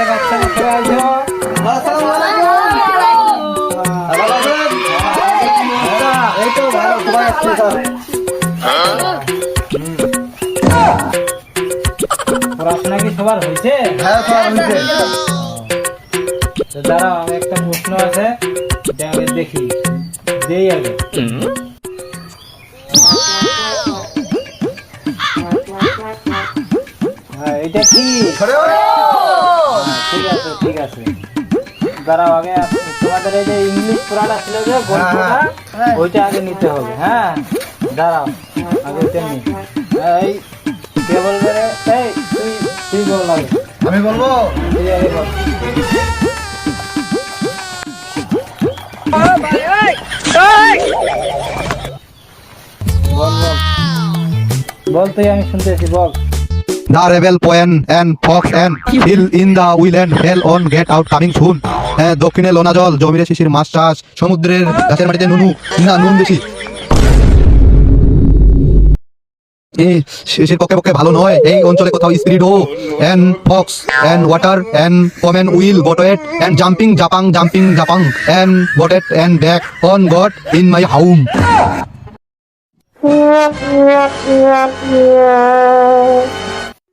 বাচ্চা সবাই আইছো। আসসালামু আলাইকুম। ভালো আছেন? এই তো ভালো, সবাই আসছে স্যার। পড়াশোনা কি সবার হয়েছে? হ্যাঁ স্যার হয়েছে। দাঁড়াও, আমি একটা প্রশ্ন আছে, এটা আমি দেখি, যেই আগে। হ্যাঁ, এটা কি? ঠিক আছে ঠিক আছে, দাঁড়াও আগে তোমাদের এই যে ইংলিশ পড়াটা ছিল যে গল্পটা, ওইটা আগে নিতে হবে। হ্যাঁ দাঁড়াও, আগে ওইটা নি। এই কে বলবে রে? এই তুই তুই বল আগে। আমি বলবো। তুই আগে বল। বল বল বল, তুই, আমি শুনতেছি, বল। The rebel poen and fox and hill in the will and hell on get out coming soon. দক্ষিণে লোনা জল, জমিরে শিশির, মাছ চাষ, সমুদ্রের গাছের মাটিতে নুনু না নুন বেশি। শেষের পক্ষে পক্ষে ভালো নয়। এই অঞ্চলে কোথাও স্পিরিডো and fox and water and come in will got it and jumping জাপাং and got it and back on got in my হাউম।